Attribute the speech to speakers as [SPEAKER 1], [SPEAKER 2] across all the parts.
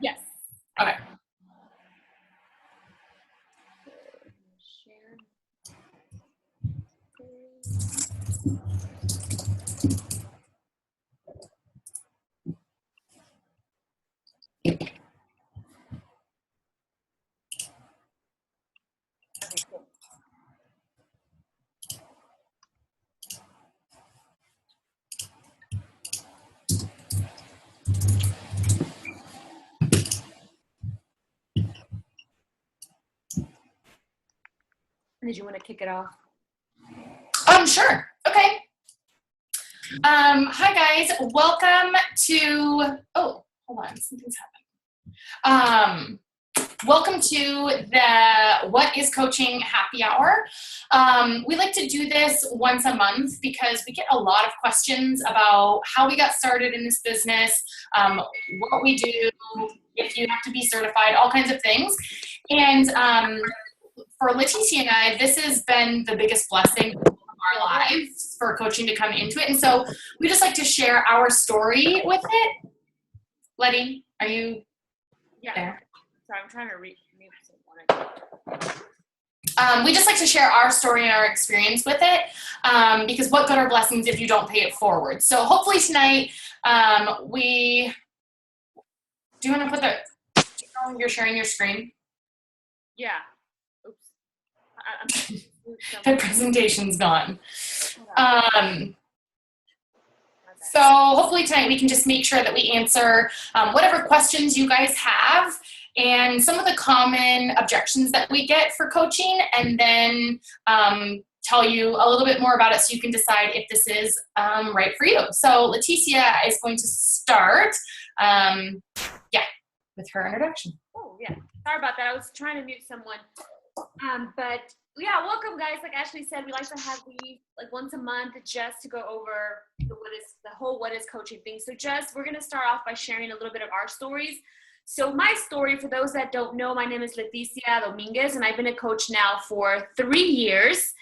[SPEAKER 1] Yes.
[SPEAKER 2] Okay.
[SPEAKER 1] Okay, cool. Did you want to kick it off?
[SPEAKER 2] Sure. Okay. Hi guys. Welcome to, oh, hold on, something's happening. Welcome to the What is Coaching Happy Hour. We like to do this once a month because we get a lot of questions about how we got started in this business, what we do, if you have to be certified, all kinds of things. And for Leticia and I, this has been the biggest blessing of our lives for coaching to come into it. And so we just like to share our story with it. Letty, are you there?
[SPEAKER 1] Sorry, I'm trying to mute someone.
[SPEAKER 2] We just like to share our story and our experience with it, because what good are blessings if you don't pay it forward? So hopefully tonight, do you want to put you're sharing your screen?
[SPEAKER 1] Yeah. Oops.
[SPEAKER 2] The presentation's gone. So hopefully tonight we can just make sure that we answer whatever questions you guys have and some of the common objections that we get for coaching, and then tell you a little bit more about it so you can decide if this is right for you. So Leticia is going to start with her introduction.
[SPEAKER 1] Oh, yeah. Sorry about that. I was trying to mute someone. But yeah, welcome guys. Like Ashley said, we like to have these like once a month just to go over the whole what is coaching thing. So we're going to start off by sharing a little bit of our stories. So my story, for those that don't know, my name is Leticia Dominguez, and I've been a coach now for 3 years.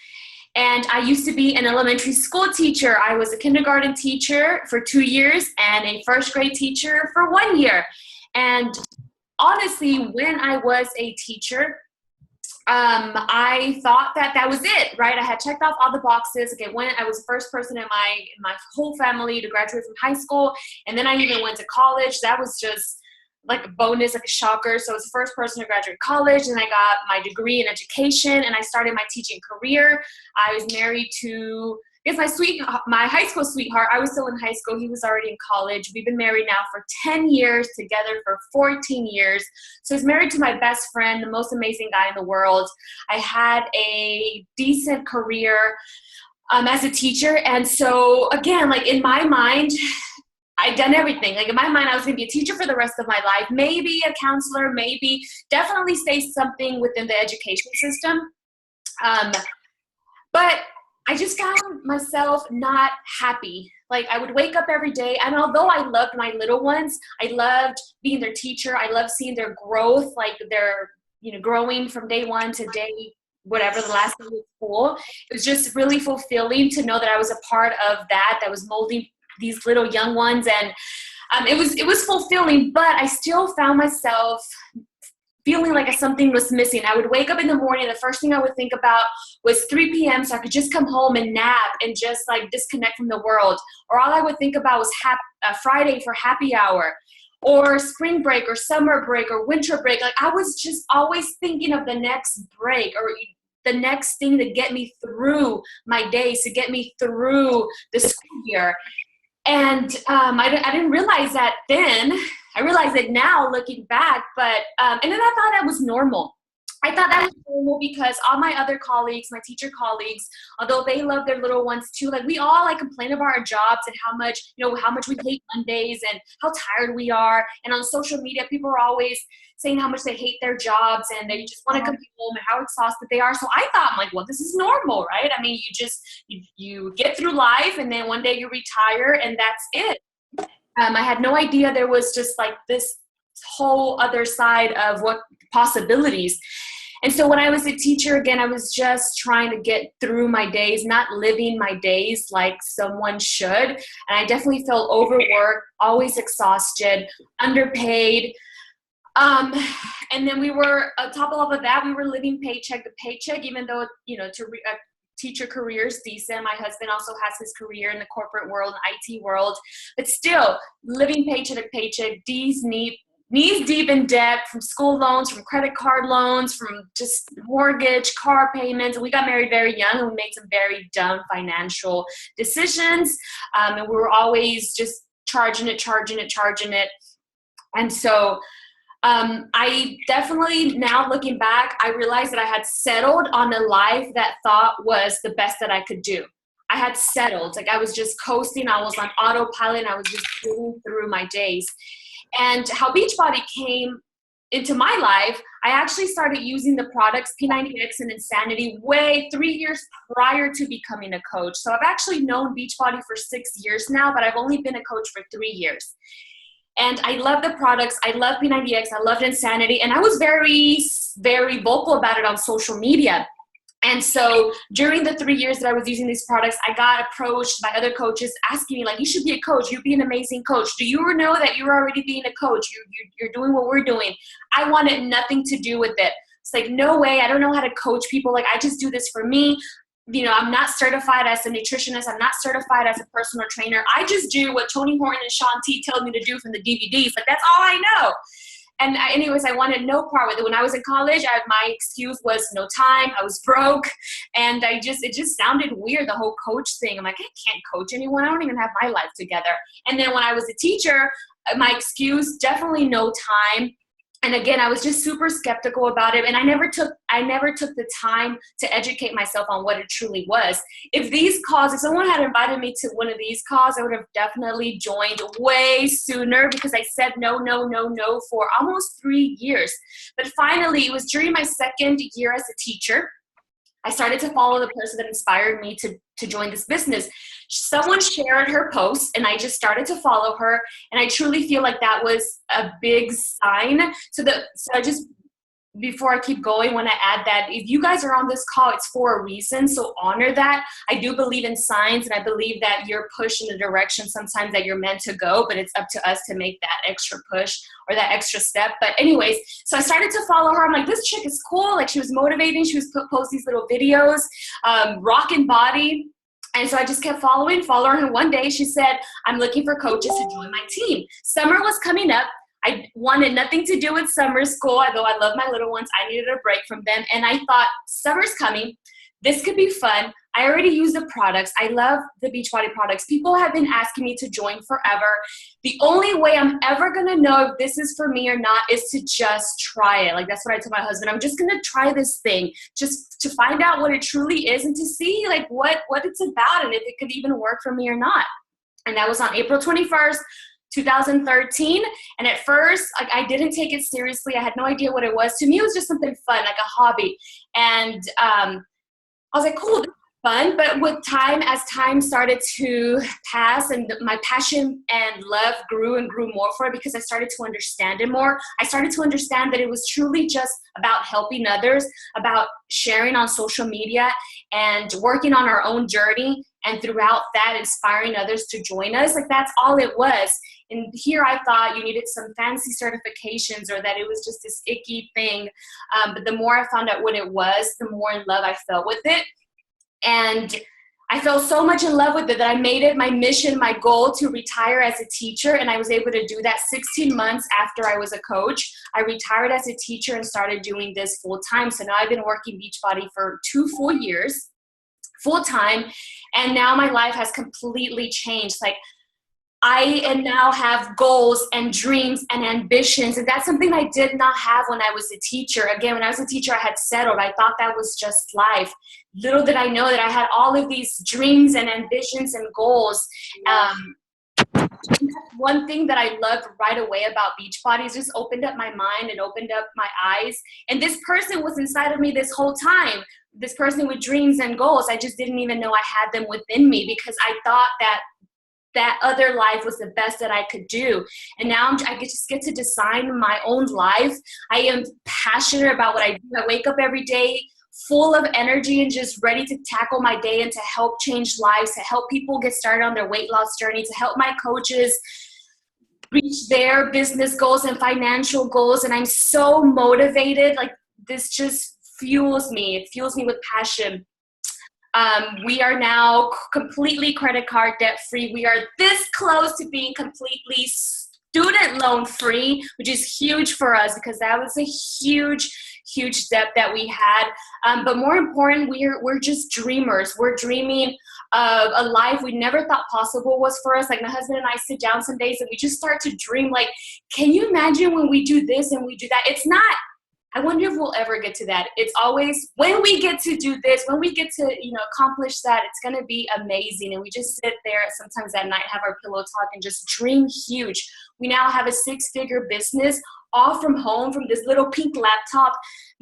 [SPEAKER 1] And I used to be an elementary school teacher. I was a kindergarten teacher for 2 years and a first grade teacher for 1 year. And honestly, when I was a teacher, I thought that was it, right? I had checked off all the boxes. Okay, I was the first person in my whole family to graduate from high school, and then I even went to college. That was just like a bonus, like a shocker. So I was the first person to graduate college, and I got my degree in education, and I started my teaching career. I was married to my high school sweetheart. I was still in high school. He was already in college. We've been married now for 10 years, together for 14 years. So I was married to my best friend, the most amazing guy in the world. I had a decent career as a teacher. And so again, like in my mind, I'd done everything. Like in my mind, I was going to be a teacher for the rest of my life, maybe a counselor, definitely stay something within the education system. But I just found myself not happy. Like I would wake up every day, and although I loved my little ones, I loved being their teacher. I loved seeing their growth, like they're, growing from day one to day, whatever the last day of school. It was just really fulfilling to know that I was a part of that was molding these little young ones. And it was fulfilling, but I still found myself feeling like something was missing. I would wake up in the morning, the first thing I would think about was 3 p.m. so I could just come home and nap and just like disconnect from the world. Or all I would think about was Friday for happy hour, or spring break, or summer break, or winter break. Like I was just always thinking of the next break, or the next thing to get me through my days, to get me through the school year. And I didn't realize that then. I realize it now looking back, but, and then I thought that was normal. I thought that was normal because all my other colleagues, my teacher colleagues, although they love their little ones too, like we all like complain about our jobs and how much we hate Mondays and how tired we are. And on social media, people are always saying how much they hate their jobs and they just want to come home and how exhausted they are. So I thought, I'm like, well, this is normal, right? I mean, you get through life and then one day you retire and that's it. I had no idea there was just like this whole other side of what possibilities. And so when I was a teacher, again, I was just trying to get through my days, not living my days like someone should. And I definitely felt overworked, always exhausted, underpaid. Um, and then we were, on top of that, we were living paycheck to paycheck, even though, teacher career is decent. My husband also has his career in the corporate world, IT world, but still living paycheck to paycheck, knees deep in debt from school loans, from credit card loans, from just mortgage, car payments. We got married very young and we made some very dumb financial decisions. And we were always just charging it. And so I definitely, now looking back, I realized that I had settled on a life that thought was the best that I could do. I had settled. Like I was just coasting. I was on autopilot. And I was just moving through my days. And how Beachbody came into my life, I actually started using the products P90X and Insanity 3 years prior to becoming a coach. So I've actually known Beachbody for 6 years now, but I've only been a coach for 3 years. And I love the products. I love P90X. I loved Insanity. And I was very, very vocal about it on social media. And so during the 3 years that I was using these products, I got approached by other coaches asking me, like, you should be a coach. You'd be an amazing coach. Do you know that you're already being a coach? You're doing what we're doing. I wanted nothing to do with it. It's like, no way. I don't know how to coach people. Like, I just do this for me. I'm not certified as a nutritionist. I'm not certified as a personal trainer. I just do what Tony Horton and Shaun T tell me to do from the DVDs. Like, that's all I know. And anyways, I wanted no part with it. When I was in college, my excuse was no time. I was broke. And it just sounded weird, the whole coach thing. I'm like, I can't coach anyone. I don't even have my life together. And then when I was a teacher, my excuse, definitely no time. And again, I was just super skeptical about it. And I never took the time to educate myself on what it truly was. If someone had invited me to one of these calls, I would have definitely joined way sooner, because I said no for almost 3 years. But finally, it was during my second year as a teacher, I started to follow the person that inspired me to join this business. Someone shared her post and I just started to follow her. And I truly feel like that was a big sign. So I just, before I keep going, want to add that if you guys are on this call, it's for a reason. So honor that. I do believe in signs, and I believe that you're pushed in the direction sometimes that you're meant to go, but it's up to us to make that extra push or that extra step. But anyways, so I started to follow her. I'm like, this chick is cool. Like, she was motivating. She was post these little videos, rocking body. And so I just kept following her. And one day she said, I'm looking for coaches to join my team. Summer was coming up. I wanted nothing to do with summer school, although I love my little ones. I needed a break from them. And I thought, summer's coming. This could be fun. I already use the products. I love the Beachbody products. People have been asking me to join forever. The only way I'm ever going to know if this is for me or not is to just try it. Like, that's what I told my husband. I'm just going to try this thing just to find out what it truly is and to see like what it's about and if it could even work for me or not. And that was on April 21st. 2013. And at first, like, I didn't take it seriously. I had no idea what it was. To me, it was just something fun, like a hobby. And I was like, cool, this is fun. But with time, as time started to pass and my passion and love grew and grew more for it, because I started to understand it more. I started to understand that it was truly just about helping others, about sharing on social media and working on our own journey. And throughout that, inspiring others to join us. Like, that's all it was. And here I thought you needed some fancy certifications or that it was just this icky thing. But the more I found out what it was, the more in love I felt with it. And I fell so much in love with it that I made it my mission, my goal to retire as a teacher. And I was able to do that 16 months after I was a coach. I retired as a teacher and started doing this full time. So now I've been working Beachbody for 2 full years, full time. And now my life has completely changed. Like, I now have goals and dreams and ambitions. And that's something I did not have when I was a teacher. Again, when I was a teacher, I had settled. I thought that was just life. Little did I know that I had all of these dreams and ambitions and goals. One thing that I loved right away about Beachbody is just opened up my mind and opened up my eyes. And this person was inside of me this whole time. This person with dreams and goals. I just didn't even know I had them within me because I thought that other life was the best that I could do. And now I just get to design my own life. I am passionate about what I do. I wake up every day full of energy and just ready to tackle my day and to help change lives, to help people get started on their weight loss journey, to help my coaches reach their business goals and financial goals. And I'm so motivated. Like, this just fuels me. It fuels me with passion. We are now completely credit card debt free. We are this close to being completely student loan free, which is huge for us because that was a huge step that we had. But more important, we're just dreamers. We're dreaming of a life we never thought possible was for us. Like, my husband and I sit down some days and we just start to dream, like, can you imagine when we do this and we do that? It's not, I wonder if we'll ever get to that. It's always, when we get to do this, when we get to, accomplish that, it's going to be amazing. And we just sit there sometimes at night, have our pillow talk, and just dream huge. We now have a 6-figure business, all from home, from this little pink laptop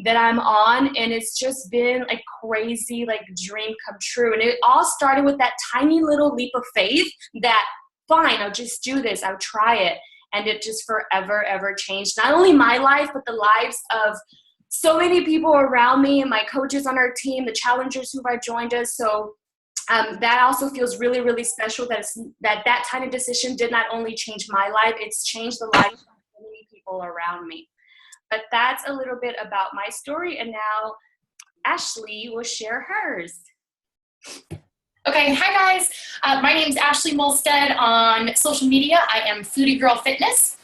[SPEAKER 1] that I'm on. And it's just been a crazy, dream come true. And it all started with that tiny little leap of faith that, fine, I'll just do this. I'll try it. And it just forever, ever changed not only my life, but the lives of so many people around me and my coaches on our team, the challengers who have joined us. So that also feels really, really special that tiny decision did not only change my life, it's changed the lives of so many people around me. But that's a little bit about my story. And now Ashley will share hers.
[SPEAKER 2] Okay, hi guys. My name is Ashley Molstead on social media. I am Foodie Girl Fitness.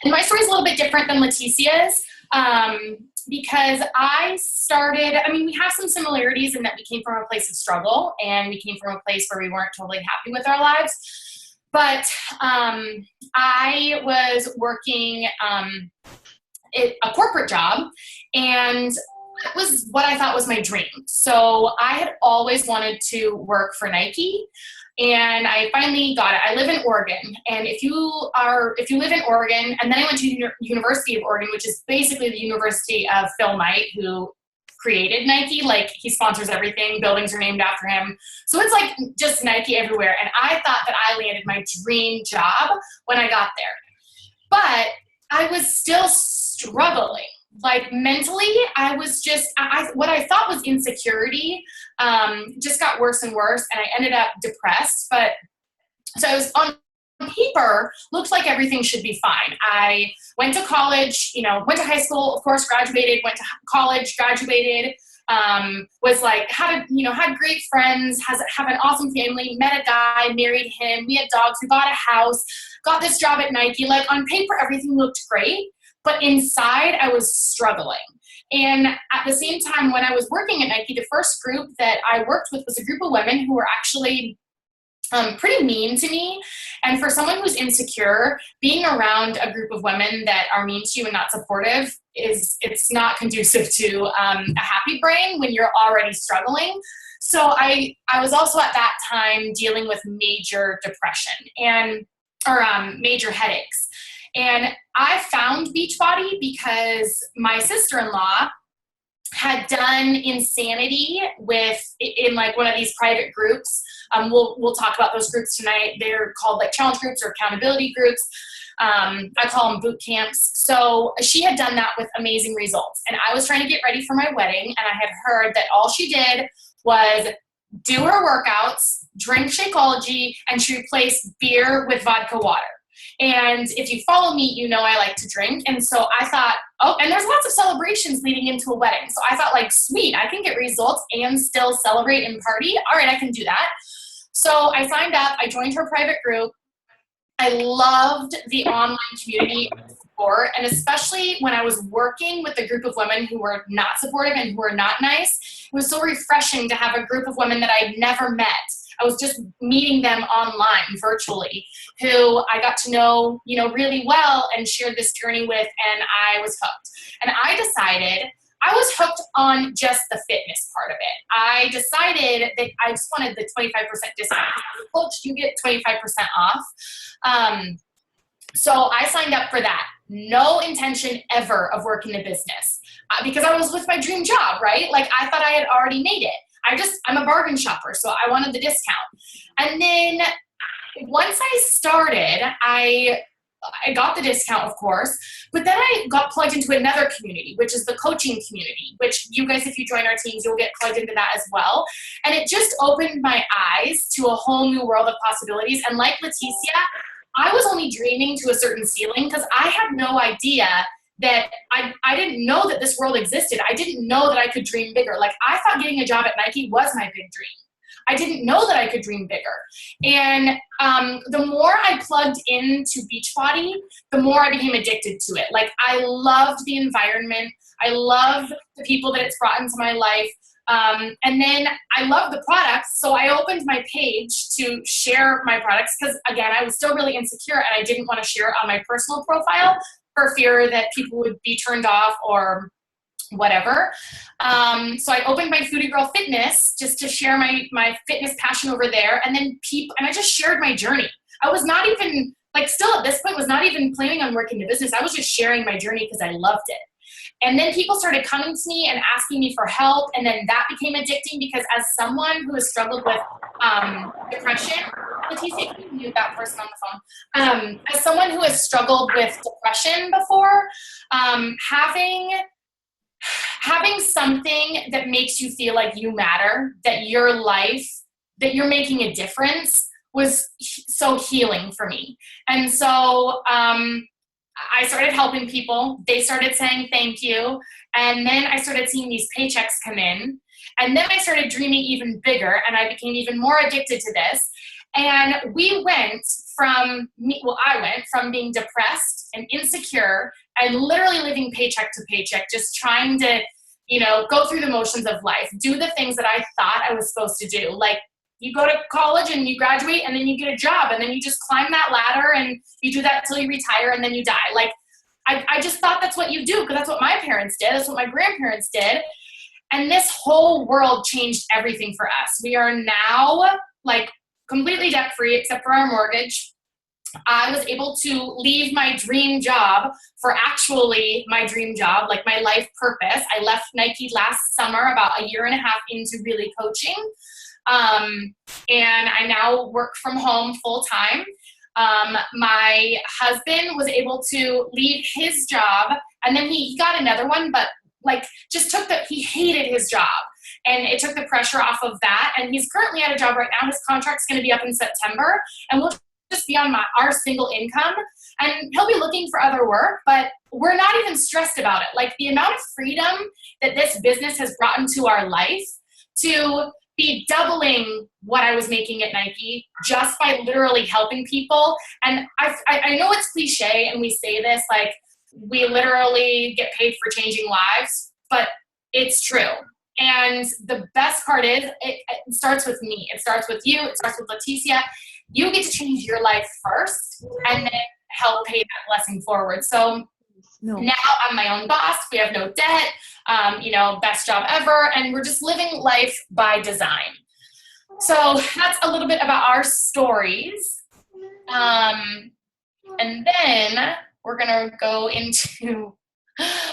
[SPEAKER 2] And my story is a little bit different than Leticia's because we have some similarities in that we came from a place of struggle and we came from a place where we weren't totally happy with our lives. But I was working a corporate job, and it was what I thought was my dream. So I had always wanted to work for Nike, and I finally got it. I live in Oregon, and if you live in Oregon, and then I went to University of Oregon, which is basically the University of Phil Knight, who created Nike. Like, he sponsors everything. Buildings are named after him. So it's like just Nike everywhere. And I thought that I landed my dream job when I got there. But I was still struggling. Like, mentally, I was just, what I thought was insecurity just got worse and worse, and I ended up depressed. But so I was, on paper, looked like everything should be fine. I went to college, went to high school, of course, graduated, went to college, graduated, was like, had great friends, have an awesome family, met a guy, married him, we had dogs, we bought a house, got this job at Nike. Like, on paper, everything looked great. But inside, I was struggling. And at the same time, when I was working at Nike, the first group that I worked with was a group of women who were actually pretty mean to me. And for someone who's insecure, being around a group of women that are mean to you and not supportive it's not conducive to a happy brain when you're already struggling. So I was also at that time dealing with major depression or major headaches. And I found Beachbody because my sister-in-law had done Insanity in like one of these private groups. We'll talk about those groups tonight. They're called like challenge groups or accountability groups. I call them boot camps. So she had done that with amazing results. And I was trying to get ready for my wedding, and I had heard that all she did was do her workouts, drink Shakeology, and she replaced beer with vodka water. And if you follow me, you know I like to drink. And so I thought, and there's lots of celebrations leading into a wedding. So I thought, like, sweet, I can get results and still celebrate and party. All right, I can do that. So I signed up. I joined her private group. I loved the online community support, and especially when I was working with a group of women who were not supportive and who were not nice. It was so refreshing to have a group of women that I'd never met. I was just meeting them online, virtually, who I got to know, really well and shared this journey with, and I was hooked. And I decided I was hooked on just the fitness part of it. I decided that I just wanted the 25% discount. Coach, you get 25% off. So I signed up for that. No intention ever of working the business because I was with my dream job, right? Like, I thought I had already made it. I'm a bargain shopper, so I wanted the discount. And then once I started, I got the discount, of course, but then I got plugged into another community, which is the coaching community, which you guys, if you join our teams, you'll get plugged into that as well. And it just opened my eyes to a whole new world of possibilities. And like Leticia, I was only dreaming to a certain ceiling because I had no idea that I didn't know that this world existed. I didn't know that I could dream bigger. Like, I thought getting a job at Nike was my big dream. I didn't know that I could dream bigger. And the more I plugged into Beachbody, the more I became addicted to it. Like, I loved the environment. I loved the people that it's brought into my life. And then I love the products, so I opened my page to share my products because, again, I was still really insecure and I didn't want to share it on my personal profile for fear that people would be turned off or whatever. So I opened my Foodie Girl Fitness just to share my fitness passion over there, and then I just shared my journey. I was not even, like, still at this point, was not even planning on working the business. I was just sharing my journey because I loved it. And then people started coming to me and asking me for help, and then that became addicting because as someone who has struggled with depression, Leticia, can you mute that person on the phone? As someone who has struggled with depression before, having something that makes you feel like you matter, that your life, that you're making a difference was so healing for me. And so I started helping people. They started saying thank you. And then I started seeing these paychecks come in. And then I started dreaming even bigger, and I became even more addicted to this. And I went from being depressed and insecure and literally living paycheck to paycheck, just trying to, go through the motions of life, do the things that I thought I was supposed to do. Like, you go to college and you graduate and then you get a job and then you just climb that ladder and you do that until you retire and then you die. Like, I just thought that's what you do because that's what my parents did. That's what my grandparents did. And this whole world changed everything for us. We are now, like, completely debt-free except for our mortgage. I was able to leave my dream job for actually my dream job, like my life purpose. I left Nike last summer, about a year and a half into really coaching. And I now work from home full time. My husband was able to leave his job, and then he got another one, but he hated his job, and it took the pressure off of that. And he's currently at a job right now. His contract's going to be up in September, and we'll just be on our single income, and he'll be looking for other work, but we're not even stressed about it. Like, the amount of freedom that this business has brought into our life to be doubling what I was making at Nike just by literally helping people. And I know it's cliche and we say this, like, we literally get paid for changing lives, but it's true. And the best part is it starts with me. It starts with you. It starts with Leticia. You get to change your life first and then help pay that blessing forward. So now I'm my own boss. We have no debt, best job ever. And we're just living life by design. So that's a little bit about our stories. And then we're going to go into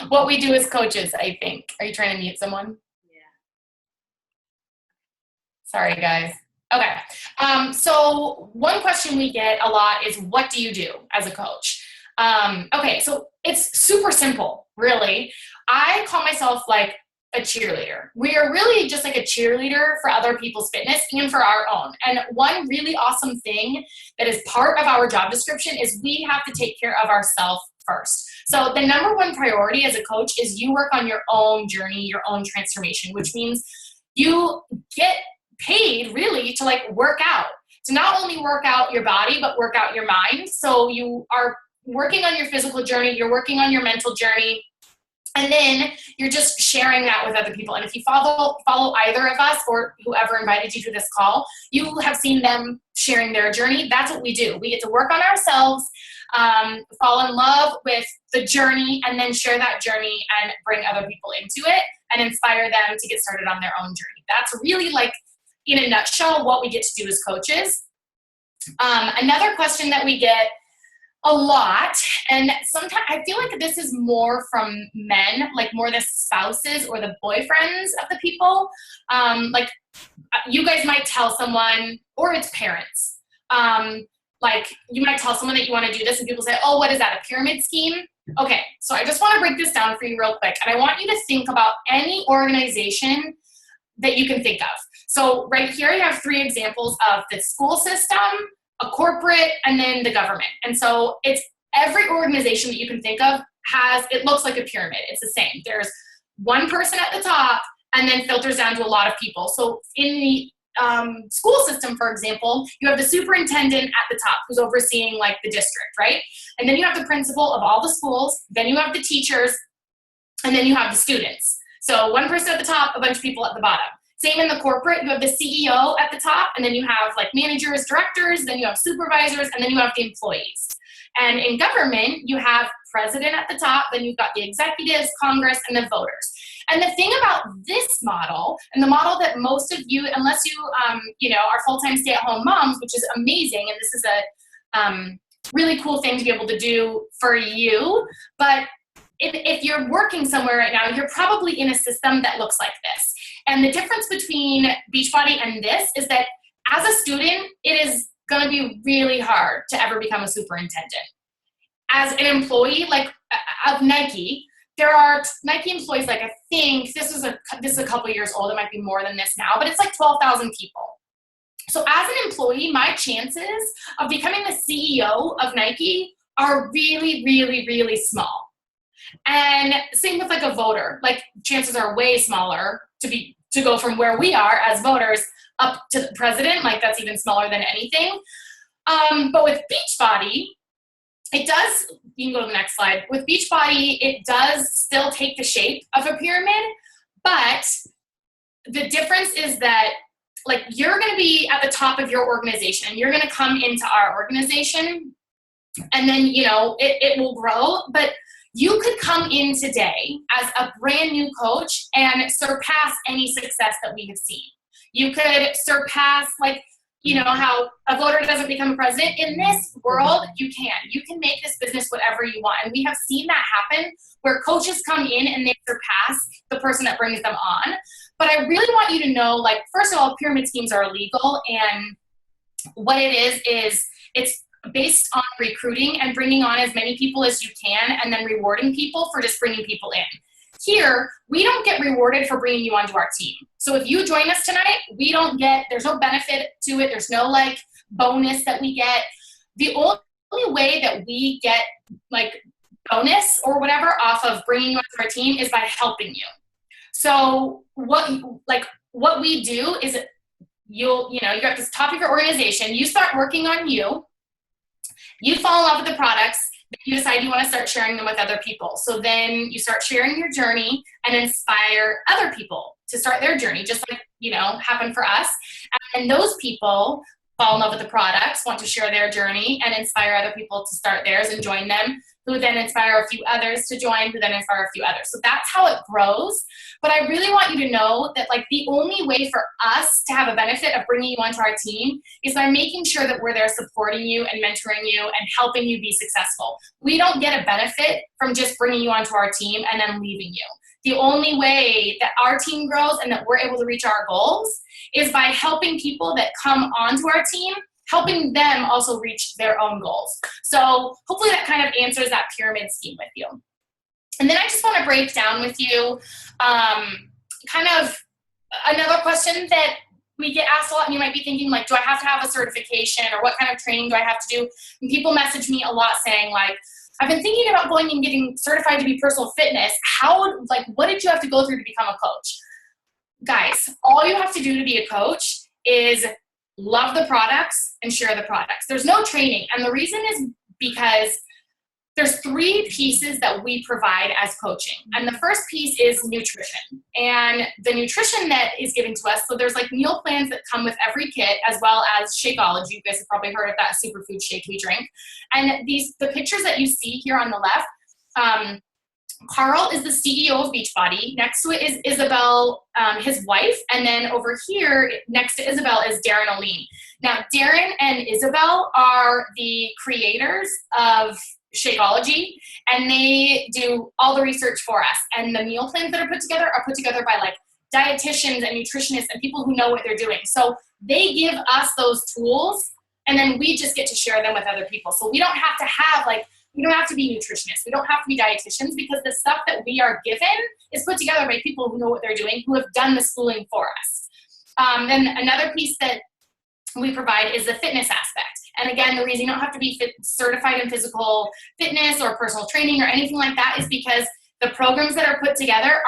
[SPEAKER 2] what we do as coaches, I think. Are you trying to mute someone?
[SPEAKER 1] Yeah.
[SPEAKER 2] Sorry, guys. Okay. So one question we get a lot is, what do you do as a coach? Okay, so it's super simple, really. I call myself like a cheerleader. We are really just like a cheerleader for other people's fitness and for our own. And one really awesome thing that is part of our job description is we have to take care of ourselves first. So the number one priority as a coach is you work on your own journey, your own transformation, which means you get paid really to work out, to not only work out your body, but work out your mind. So you are working on your physical journey, you're working on your mental journey, and then you're just sharing that with other people. And if you follow either of us or whoever invited you to this call, you have seen them sharing their journey. That's what we do. We get to work on ourselves, fall in love with the journey, and then share that journey and bring other people into it and inspire them to get started on their own journey. That's really, in a nutshell, what we get to do as coaches. Another question that we get a lot, and sometimes I feel like this is more from men, more the spouses or the boyfriends of the people. You guys might tell someone, or it's parents, you might tell someone that you want to do this, and people say, oh, what is that, a pyramid scheme? Okay, so I just want to break this down for you real quick, and I want you to think about any organization that you can think of. So right here you have 3 examples of the school system, a corporate, and then the government. And so it's every organization that you can think of it looks like a pyramid. It's the same. There's one person at the top and then filters down to a lot of people. So in the school system, for example, you have the superintendent at the top who's overseeing like the district, right? And then you have the principal of all the schools, then you have the teachers, and then you have the students. So one person at the top, a bunch of people at the bottom. Same in the corporate, you have the CEO at the top, and then you have like managers, directors, then you have supervisors, and then you have the employees. And in government, you have president at the top, then you've got the executives, Congress, and the voters. And the thing about this model, and the model that most of you, unless you, are full-time stay-at-home moms, which is amazing, and this is a really cool thing to be able to do for you, but if you're working somewhere right now, you're probably in a system that looks like this. And the difference between Beachbody and this is that as a student, it is going to be really hard to ever become a superintendent. As an employee, like of Nike, there are Nike employees, like I think this is a couple years old, it might be more than this now, but it's like 12,000 people. So as an employee, my chances of becoming the CEO of Nike are really, really, really small. And same with like a voter, like chances are way smaller to go from where we are as voters up to the president, like that's even smaller than anything. But with Beachbody, it does, you can go to the next slide. With Beachbody, it does still take the shape of a pyramid, but the difference is that like you're going to be at the top of your organization. You're going to come into our organization and then, it will grow, but you could come in today as a brand new coach and surpass any success that we have seen. You could surpass how a voter doesn't become a president. In this world, you can make this business whatever you want. And we have seen that happen where coaches come in and they surpass the person that brings them on. But I really want you to know, first of all, pyramid schemes are illegal. And what it is it's based on recruiting and bringing on as many people as you can and then rewarding people for just bringing people in. Here, we don't get rewarded for bringing you onto our team. So if you join us tonight, there's no benefit to it. There's no bonus that we get. The only way that we get bonus or whatever off of bringing you onto our team is by helping you. So what we do is you're at the top of your organization, you start working on you fall in love with the products, you decide you want to start sharing them with other people. So then you start sharing your journey and inspire other people to start their journey, just like, happened for us. And those people fall in love with the products, want to share their journey and inspire other people to start theirs and join them, who then inspire a few others to join, who then inspire a few others. So that's how it grows. But I really want you to know that the only way for us to have a benefit of bringing you onto our team is by making sure that we're there supporting you and mentoring you and helping you be successful. We don't get a benefit from just bringing you onto our team and then leaving you. The only way that our team grows and that we're able to reach our goals is by helping people that come onto our team, helping them also reach their own goals. So hopefully that kind of answers that pyramid scheme with you. And then I just want to break down with you kind of another question that we get asked a lot, and you might be thinking, do I have to have a certification, or what kind of training do I have to do? And people message me a lot saying, I've been thinking about going and getting certified to be personal fitness. What did you have to go through to become a coach? Guys, all you have to do to be a coach is love the products and share the products. There's no training. And the reason is because there's 3 pieces that we provide as coaching. And the first piece is nutrition. And the nutrition that is given to us, so there's meal plans that come with every kit, as well as Shakeology. You guys have probably heard of that superfood shake we drink. And the pictures that you see here on the left, Carl is the CEO of Beachbody. Next to it is Isabel, his wife. And then over here, next to Isabel, is Darren Oline. Now, Darren and Isabel are the creators of Shakeology, and they do all the research for us. And the meal plans that are put together by dietitians and nutritionists and people who know what they're doing. So they give us those tools, and then we just get to share them with other people. So we don't have to have we don't have to be nutritionists. We don't have to be dietitians, because the stuff that we are given is put together by people who know what they're doing, who have done the schooling for us. Then another piece that we provide is the fitness aspect. And again, the reason you don't have to be certified in physical fitness or personal training or anything like that is because the programs that are put together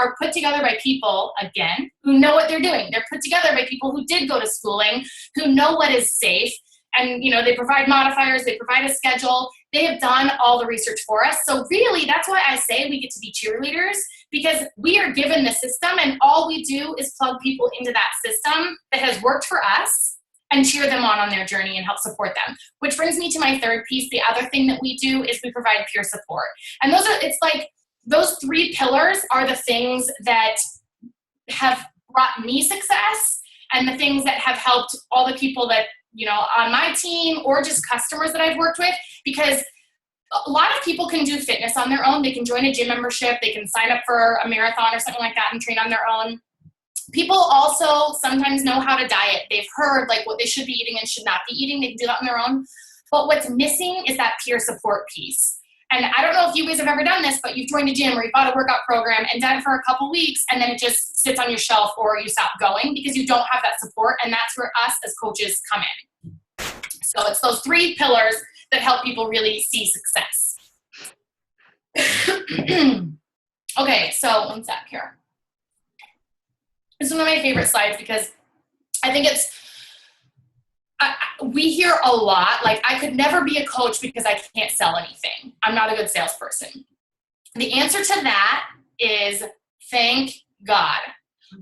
[SPEAKER 2] by people, again, who know what they're doing. They're put together by people who did go to schooling, who know what is safe. And, they provide modifiers, they provide a schedule. They have done all the research for us. So really, that's why I say we get to be cheerleaders, because we are given the system and all we do is plug people into that system that has worked for us and cheer them on their journey and help support them. Which brings me to my third piece. The other thing that we do is we provide peer support. And those 3 pillars are the things that have brought me success and the things that have helped all the people that, on my team or just customers that I've worked with, because a lot of people can do fitness on their own. They can join a gym membership. They can sign up for a marathon or something like that and train on their own. People also sometimes know how to diet. They've heard what they should be eating and should not be eating. They can do that on their own. But what's missing is that peer support piece. And I don't know if you guys have ever done this, but you've joined a gym or you bought a workout program and done it for a couple weeks, and then it just sits on your shelf or you stop going because you don't have that support. And that's where us as coaches come in. So it's those 3 pillars that help people really see success. Okay, so one sec here. This is one of my favorite slides because I think we hear a lot, I could never be a coach because I can't sell anything. I'm not a good salesperson. The answer to that is thank God.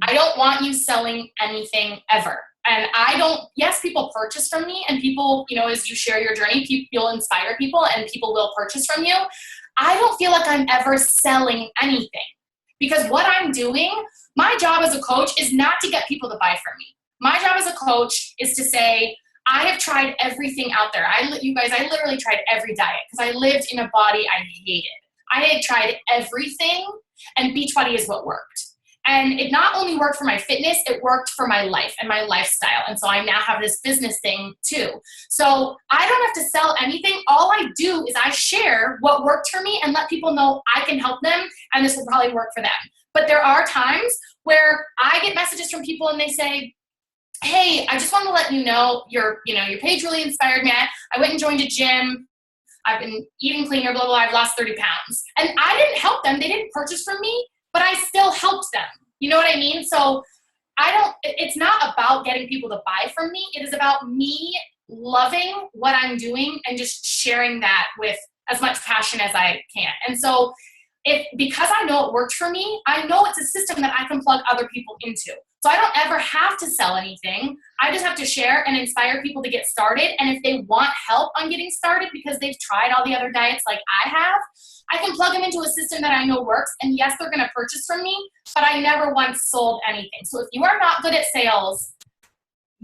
[SPEAKER 2] I don't want you selling anything ever. And yes, people purchase from me and people, as you share your journey, you'll inspire people and people will purchase from you. I don't feel like I'm ever selling anything because what I'm doing, my job as a coach is not to get people to buy from me. My job as a coach is to say, I have tried everything out there. I literally tried every diet because I lived in a body I hated. I had tried everything and Beachbody is what worked. And it not only worked for my fitness, it worked for my life and my lifestyle. And so I now have this business thing too. So I don't have to sell anything. All I do is I share what worked for me and let people know I can help them and this will probably work for them. But there are times where I get messages from people and they say, hey, I just wanted to let you know your page really inspired me. I went and joined a gym. I've been eating cleaner, blah, blah, blah. I've lost 30 pounds. And I didn't help them. They didn't purchase from me, but I still helped them. You know what I mean? So it's not about getting people to buy from me. It is about me loving what I'm doing and just sharing that with as much passion as I can. And so because I know it worked for me, I know it's a system that I can plug other people into. So I don't ever have to sell anything. I just have to share and inspire people to get started. And if they want help on getting started because they've tried all the other diets like I have, I can plug them into a system that I know works. And yes, they're going to purchase from me, but I never once sold anything. So if you are not good at sales,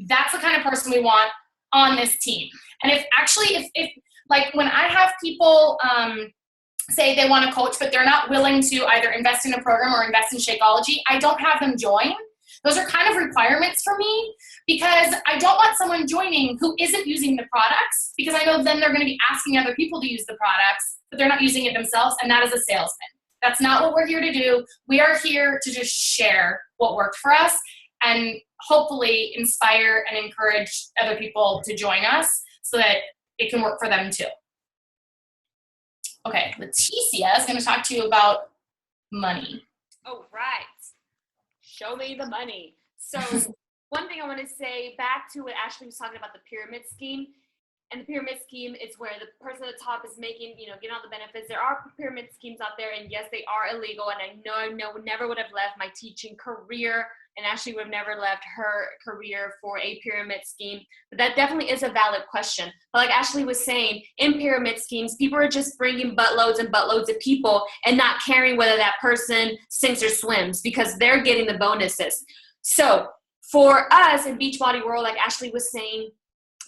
[SPEAKER 2] that's the kind of person we want on this team. And if when I have people say they want to coach, but they're not willing to either invest in a program or invest in Shakeology, I don't have them join. Those are kind of requirements for me because I don't want someone joining who isn't using the products because I know then they're going to be asking other people to use the products, but they're not using it themselves, and that is a salesman. That's not what we're here to do. We are here to just share what worked for us and hopefully inspire and encourage other people to join us so that it can work for them too. Okay, Leticia is going to talk to you about money.
[SPEAKER 1] Oh, right. Show me the money. So one thing I want to say back to what Ashley was talking about, the pyramid scheme. And the pyramid scheme is where the person at the top is making, getting all the benefits. There are pyramid schemes out there, and yes, they are illegal. And I know never would have left my teaching career, and Ashley would have never left her career for a pyramid scheme. But that definitely is a valid question. But like Ashley was saying, in pyramid schemes, people are just bringing buttloads and buttloads of people and not caring whether that person sinks or swims because they're getting the bonuses. So for us in Beachbody World, like Ashley was saying,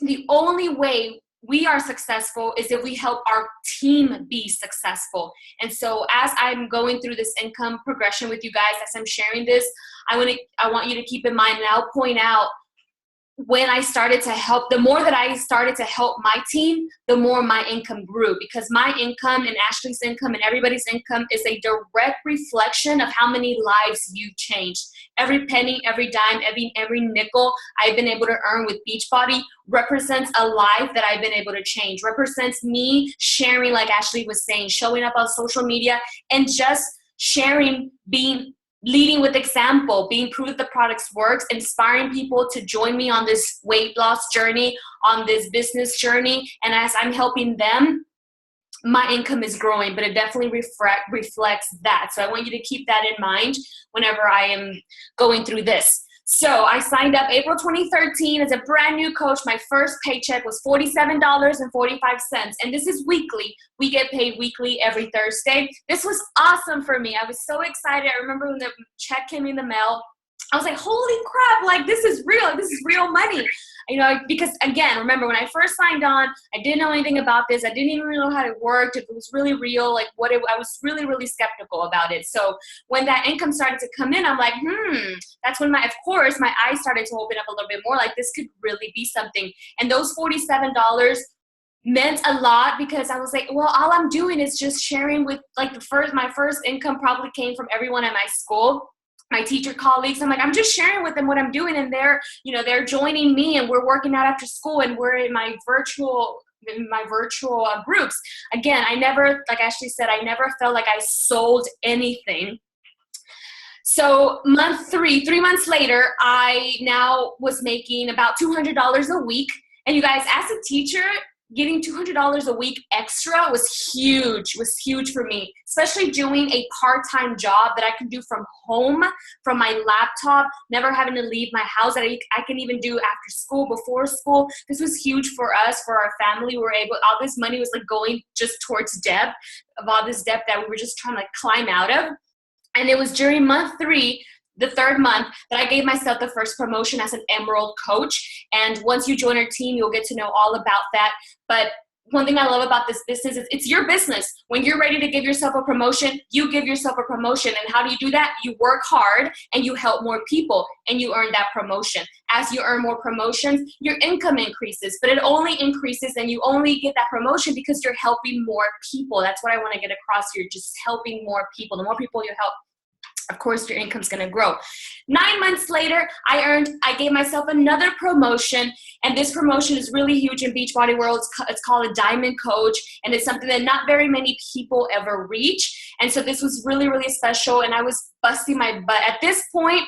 [SPEAKER 1] the only way we are successful is if we help our team be successful. And so as I'm going through this income progression with you guys, as I'm sharing this, I want you to keep in mind, and I'll point out when I started to help, the more that I started to help my team, the more my income grew, because my income and Ashley's income and everybody's income is a direct reflection of how many lives you've changed. Every penny, every dime, every nickel I've been able to earn with Beachbody represents a life that I've been able to change, represents me sharing, like Ashley was saying, showing up on social media and just sharing, leading with example, being proof that the products works, inspiring people to join me on this weight loss journey, on this business journey. And as I'm helping them, my income is growing, but it definitely reflects that. So I want you to keep that in mind whenever I am going through this. So I signed up April 2013 as a brand new coach. My first paycheck was $47.45. And this is weekly. We get paid weekly every Thursday. This was awesome for me. I was so excited. I remember when the check came in the mail, I was like, holy crap, like this is real. This is real money. You know, because again, remember when I first signed on, I didn't know anything about this. I didn't even really know how it worked, if it was really real, like I was really, really skeptical about it. So when that income started to come in, I'm like, that's when of course, my eyes started to open up a little bit more, like this could really be something. And those $47 meant a lot, because I was like, well, all I'm doing is just sharing with, like, my first income probably came from everyone at my school, my teacher colleagues. I'm like, I'm just sharing with them what I'm doing, and they're joining me, and we're working out after school, and we're in my virtual groups. Again, I never, like Ashley said, I never felt like I sold anything. So month 3 months later, I now was making about $200 a week. And you guys, as a teacher, getting $200 a week extra was huge for me, especially doing a part-time job that I can do from home, from my laptop, never having to leave my house, that I can even do after school, before school. This was huge for us, for our family. All this money was like going just towards debt, of all this debt that we were just trying to like climb out of. And it was during month 3, the third month, that I gave myself the first promotion as an Emerald coach. And once you join our team, you'll get to know all about that. But one thing I love about this business is it's your business. When you're ready to give yourself a promotion, you give yourself a promotion. And how do you do that? You work hard and you help more people and you earn that promotion. As you earn more promotions, your income increases, but it only increases and you only get that promotion because you're helping more people. That's what I want to get across here, just helping more people. The more people you help, of course, your income's going to grow. 9 months later, I gave myself another promotion, and this promotion is really huge in Beachbody world. It's called a Diamond Coach, and it's something that not very many people ever reach. And so this was really, really special, and I was busting my butt. At this point,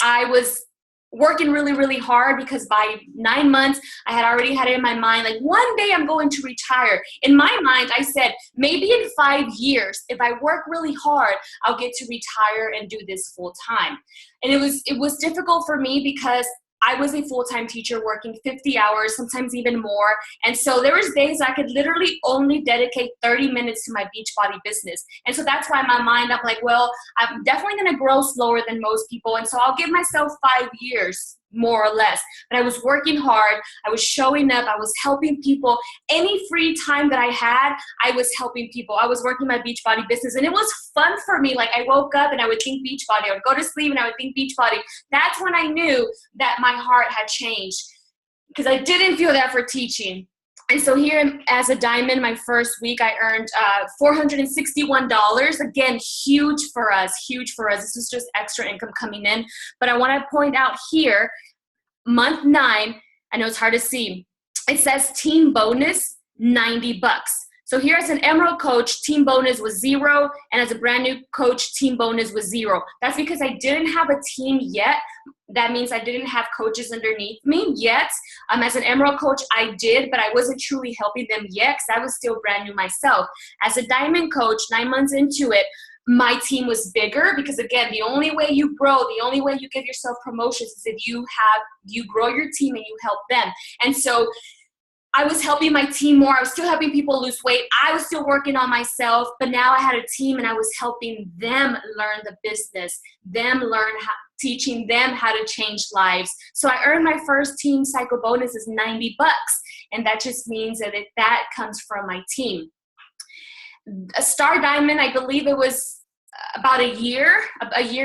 [SPEAKER 1] I was working really, really hard, because by 9 months, I had already had it in my mind, like, one day I'm going to retire. In my mind, I said, maybe in 5 years, if I work really hard, I'll get to retire and do this full time. And it was difficult for me because I was a full-time teacher working 50 hours, sometimes even more. And so there was days I could literally only dedicate 30 minutes to my Beachbody business. And so that's why in my mind, I'm like, well, I'm definitely going to grow slower than most people. And so I'll give myself 5 years, more or less. But I was working hard. I was showing up. I was helping people. Any free time that I had, I was helping people. I was working my Beachbody business, and it was fun for me. Like, I woke up and I would think Beachbody. I would go to sleep and I would think Beachbody. That's when I knew that my heart had changed, because I didn't feel that for teaching. And so here as a Diamond, my first week, I earned $461. Again, huge for us. This is just extra income coming in. But I want to point out here, month 9, I know it's hard to see, it says team bonus, $90. So here as an Emerald coach, team bonus was 0. And as a brand new coach, team bonus was 0. That's because I didn't have a team yet. That means I didn't have coaches underneath me yet. As an Emerald coach, I did, but I wasn't truly helping them yet, because I was still brand new myself. As a Diamond coach, 9 months into it, my team was bigger, because again, the only way you grow, the only way you give yourself promotions is if you grow your team and you help them. And so I was helping my team more. I was still helping people lose weight. I was still working on myself, but now I had a team and I was helping them learn the business, teaching them how to change lives. So I earned my first team cycle bonus is $90. And that just means that comes from my team. A Star Diamond, I believe it was about a year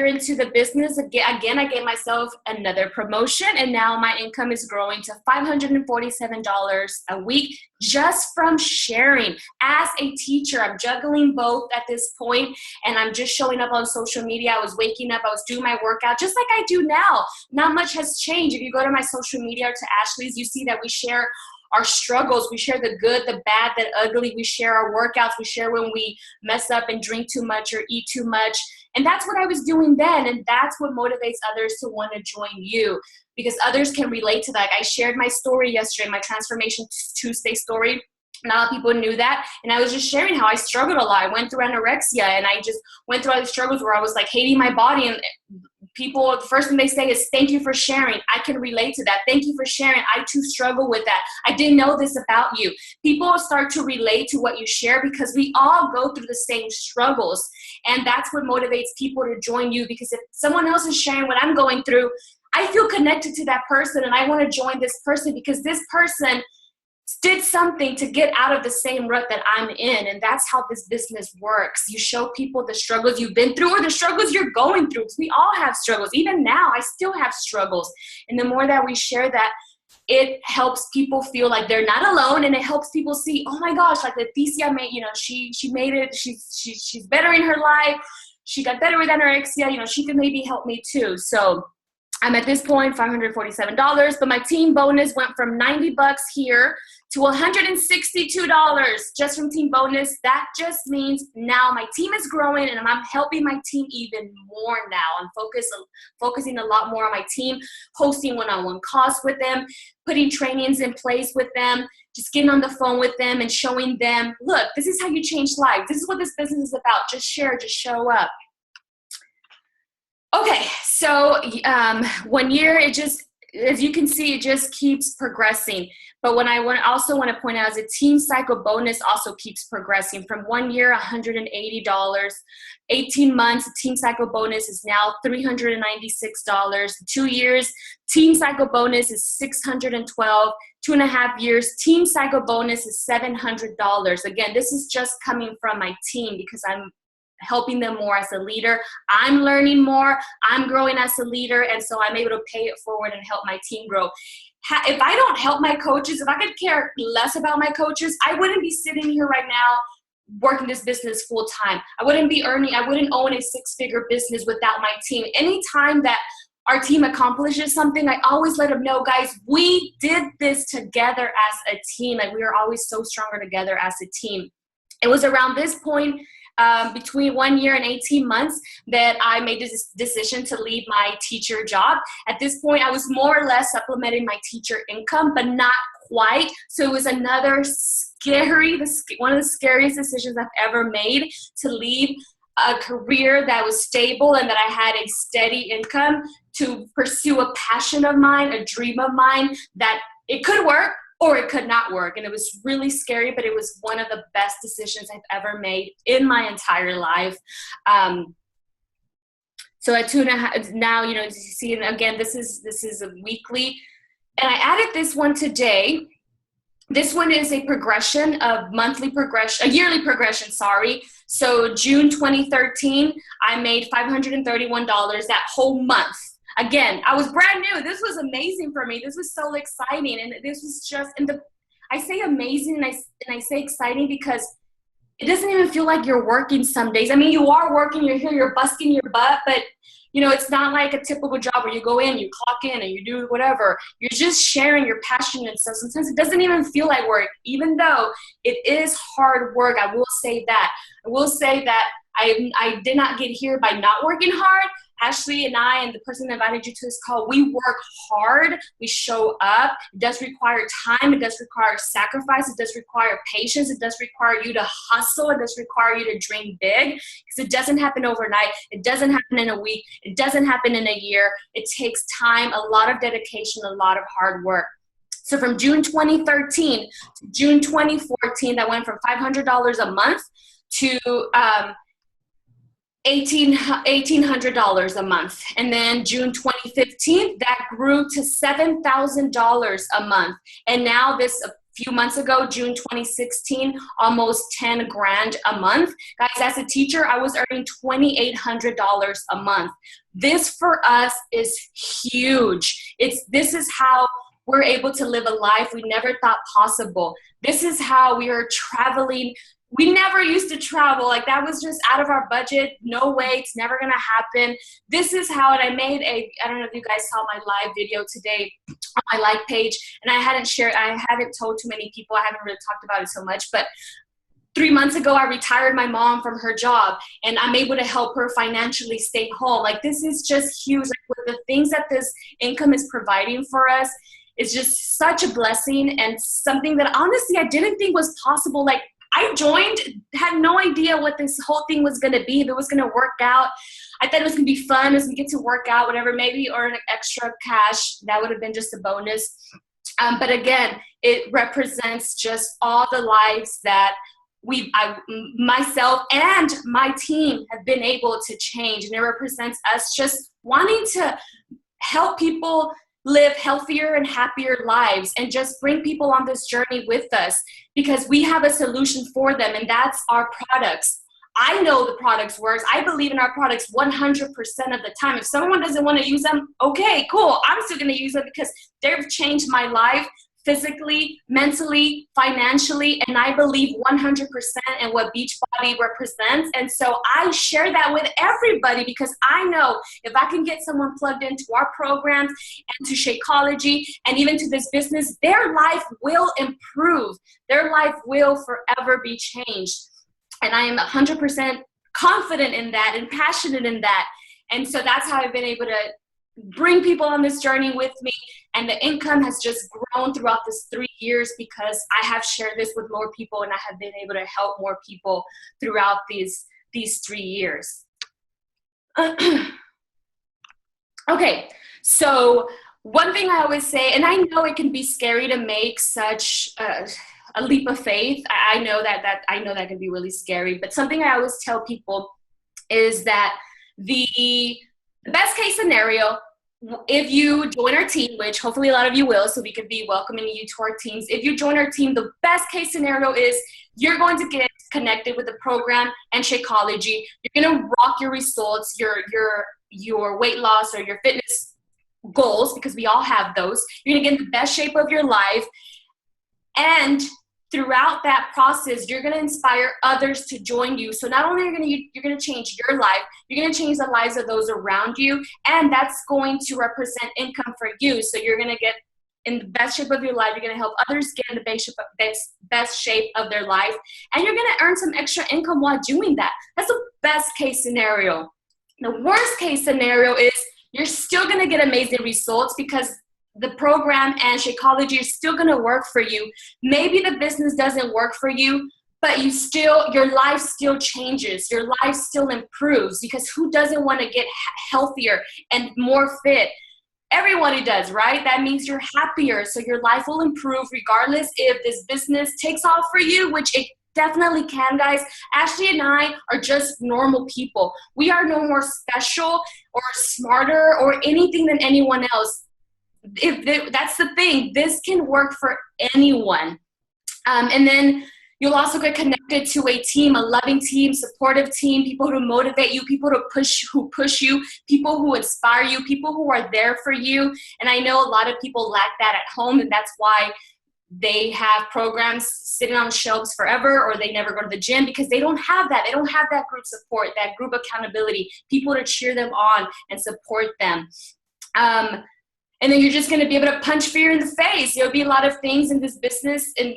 [SPEAKER 1] into the business, again, I gave myself another promotion, and now my income is growing to $547 a week just from sharing. As a teacher, I'm juggling both at this point, and I'm just showing up on social media. I was waking up, I was doing my workout just like I do now. Not much has changed. If you go to my social media or to Ashley's, you see that we share our struggles. We share the good, the bad, the ugly. We share our workouts. We share when we mess up and drink too much or eat too much. And that's what I was doing then. And that's what motivates others to want to join you, because others can relate to that. I shared my story yesterday, my Transformation Tuesday story. Not a lot of people knew that. And I was just sharing how I struggled a lot. I went through anorexia, and I just went through all the struggles where I was like hating my body. And people, the first thing they say is, thank you for sharing. I can relate to that. Thank you for sharing. I too struggle with that. I didn't know this about you. People start to relate to what you share because we all go through the same struggles. And that's what motivates people to join you, because if someone else is sharing what I'm going through, I feel connected to that person, and I want to join this person because this person did something to get out of the same rut that I'm in. And that's how this business works. You show people the struggles you've been through or the struggles you're going through. Because we all have struggles. Even now, I still have struggles. And the more that we share that, it helps people feel like they're not alone, and it helps people see, oh my gosh, like Leticia made, she made it. She's better in her life. She got better with anorexia. She could maybe help me too. So I'm at this point $547, but my team bonus went from $90 here to $162 just from team bonus. That just means now my team is growing, and I'm helping my team even more now. I'm focusing a lot more on my team, hosting one-on-one calls with them, putting trainings in place with them, just getting on the phone with them and showing them, look, this is how you change lives. This is what this business is about. Just share, just show up. Okay, so 1 year, it just, as you can see, it just keeps progressing. But what I also want to point out is a team cycle bonus also keeps progressing. From 1 year, $180, 18 months, team cycle bonus is now $396. 2 years, team cycle bonus is $612. 2.5 years, team cycle bonus is $700. Again, this is just coming from my team because I'm helping them more as a leader. I'm learning more. I'm growing as a leader. And so I'm able to pay it forward and help my team grow. If I don't help my coaches, if I could care less about my coaches, I wouldn't be sitting here right now working this business full time. I wouldn't own a 6-figure business without my team. Anytime that our team accomplishes something, I always let them know, guys, we did this together as a team. Like, we are always so stronger together as a team. It was around this point, between 1 year and 18 months, that I made this decision to leave my teacher job. At this point, I was more or less supplementing my teacher income, but not quite. So it was another one of the scariest decisions I've ever made, to leave a career that was stable and that I had a steady income to pursue a passion of mine, a dream of mine, that it could work or it could not work. And it was really scary, but it was one of the best decisions I've ever made in my entire life. So at 2.5, now, you see, and again, this is a weekly, and I added this one today. This one is a progression of a yearly progression, sorry. So June 2013, I made $531 that whole month. Again, I was brand new. This was amazing for me. This was so exciting. And this was just, I say amazing and I say exciting because it doesn't even feel like you're working some days. I mean, you are working, you're here, you're busting your butt, but it's not like a typical job where you go in, you clock in, and you do whatever. You're just sharing your passion and stuff. Sometimes it doesn't even feel like work, even though it is hard work. I will say that. I did not get here by not working hard. Ashley and I and the person that invited you to this call, we work hard. We show up. It does require time. It does require sacrifice. It does require patience. It does require you to hustle. It does require you to dream big, because it doesn't happen overnight. It doesn't happen in a week. It doesn't happen in a year. It takes time, a lot of dedication, a lot of hard work. So from June 2013 to June 2014, that went from $500 a month to $1,800 a month. And then June 2015, that grew to $7,000 a month. And now a few months ago, June 2016, almost 10 grand a month. Guys, as a teacher, I was earning $2,800 a month. This for us is huge. This is how we're able to live a life we never thought possible. This is how we are traveling. We never used to travel. Like, that was just out of our budget. No way, it's never gonna happen. This is how, and I made I don't know if you guys saw my live video today on my like page, and I haven't told too many people, I haven't really talked about it so much, but 3 months ago, I retired my mom from her job, and I'm able to help her financially stay home. Like, this is just huge. Like, with the things that this income is providing for us, it's just such a blessing, and something that honestly I didn't think was possible. Like, I joined, had no idea what this whole thing was going to be, if it was going to work out. I thought it was going to be fun, it was going to get to work out, whatever, maybe earn extra cash. That would have been just a bonus. But again, it represents just all the lives that myself and my team have been able to change. And it represents us just wanting to help people live healthier and happier lives, and just bring people on this journey with us, because we have a solution for them, and that's our products. I know the products works. I believe in our products 100% of the time. If someone doesn't want to use them, okay, cool. I'm still going to use them because they've changed my life physically, mentally, financially, and I believe 100% in what Beachbody represents. And so I share that with everybody, because I know if I can get someone plugged into our programs and to Shakeology and even to this business, their life will improve. Their life will forever be changed. And I am 100% confident in that and passionate in that. And so that's how I've been able to bring people on this journey with me, and the income has just grown throughout this 3 years because I have shared this with more people, and I have been able to help more people throughout these 3 years. Okay, so one thing I always say, and I know it can be scary to make such a leap of faith. I know that can be really scary, but something I always tell people is that the best case scenario, if you join our team, which hopefully a lot of you will, so we could be welcoming you to our teams. If you join our team, the best case scenario is you're going to get connected with the program and Shakeology. You're going to rock your results, your weight loss or your fitness goals, because we all have those. You're going to get in the best shape of your life. And throughout that process, you're going to inspire others to join you. So not only you're going to change your life, you're going to change the lives of those around you, and that's going to represent income for you. So you're going to get in the best shape of your life. You're going to help others get in the best shape of their life, and you're going to earn some extra income while doing that. That's the best case scenario. The worst case scenario is you're still going to get amazing results, because the program and Shakeology is still going to work for you. Maybe the business doesn't work for you, but your life still changes. Your life still improves, because who doesn't want to get healthier and more fit? Everybody does, right? That means you're happier, so your life will improve regardless if this business takes off for you, which it definitely can, guys. Ashley and I are just normal people. We are no more special or smarter or anything than anyone else. That's the thing. This can work for anyone. And then you'll also get connected to a team, a loving team, supportive team, people who motivate you, people who push you, people who inspire you, people who are there for you. And I know a lot of people lack that at home, and that's why they have programs sitting on shelves forever, or they never go to the gym, because they don't have that. They don't have that group support, that group accountability, people to cheer them on and support them. And then you're just going to be able to punch fear in the face. There'll be a lot of things in this business and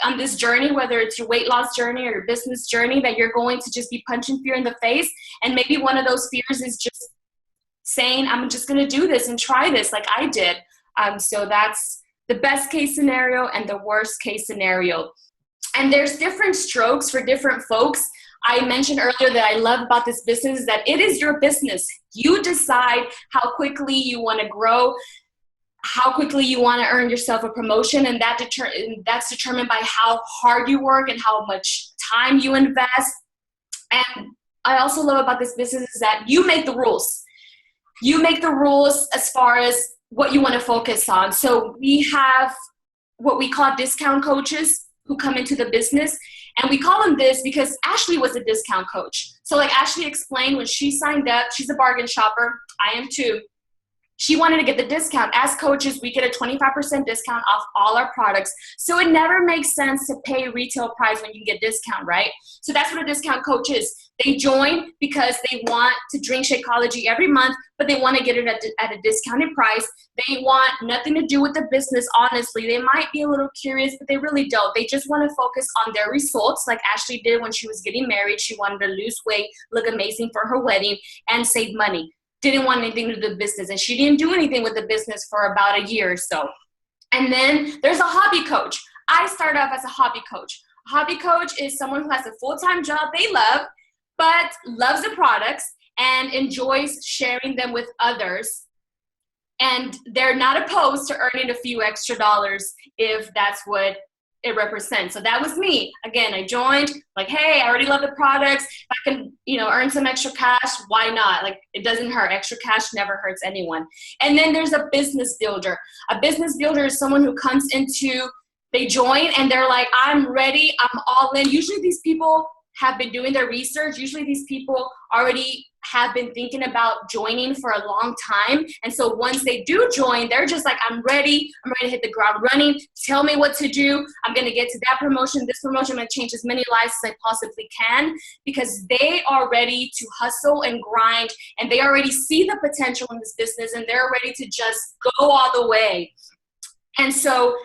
[SPEAKER 1] on this journey, whether it's your weight loss journey or your business journey, that you're going to just be punching fear in the face. And maybe one of those fears is just saying, I'm just going to do this and try this like I did. So that's the best case scenario and the worst case scenario. And there's different strokes for different folks. I mentioned earlier that I love about this business is that it is your business. You decide how quickly you want to grow, how quickly you want to earn yourself a promotion, and that's determined by how hard you work and how much time you invest. And I also love about this business is that you make the rules. You make the rules as far as what you want to focus on. So we have what we call discount coaches who come into the business. And we call them this because Ashley was a discount coach. So like Ashley explained, when she signed up, she's a bargain shopper. I am too. She wanted to get the discount. As coaches, we get a 25% discount off all our products. So it never makes sense to pay retail price when you get discount, right? So that's what a discount coach is. They join because they want to drink Shakeology every month, but they want to get it at a discounted price. They want nothing to do with the business, honestly. They might be a little curious, but they really don't. They just want to focus on their results, like Ashley did when she was getting married. She wanted to lose weight, look amazing for her wedding, and save money. Didn't want anything to do with the business, and she didn't do anything with the business for about a year or so. And then there's a hobby coach. I started off as a hobby coach. A hobby coach is someone who has a full-time job they love, but loves the products and enjoys sharing them with others. And they're not opposed to earning a few extra dollars if that's what it represents. So that was me. Again, I joined like, hey, I already love the products. If I can, earn some extra cash, why not? Like, it doesn't hurt. Extra cash never hurts anyone. And then there's a business builder. A business builder is someone who comes into, they join and they're like, I'm ready. I'm all in. Usually these people have been doing their research. Usually these people already have been thinking about joining for a long time. And so once they do join, they're just like, I'm ready to hit the ground running. Tell me what to do. I'm going to get to that promotion, this promotion. I'm going to change as many lives as I possibly can, because they are ready to hustle and grind, and they already see the potential in this business, and they're ready to just go all the way. And so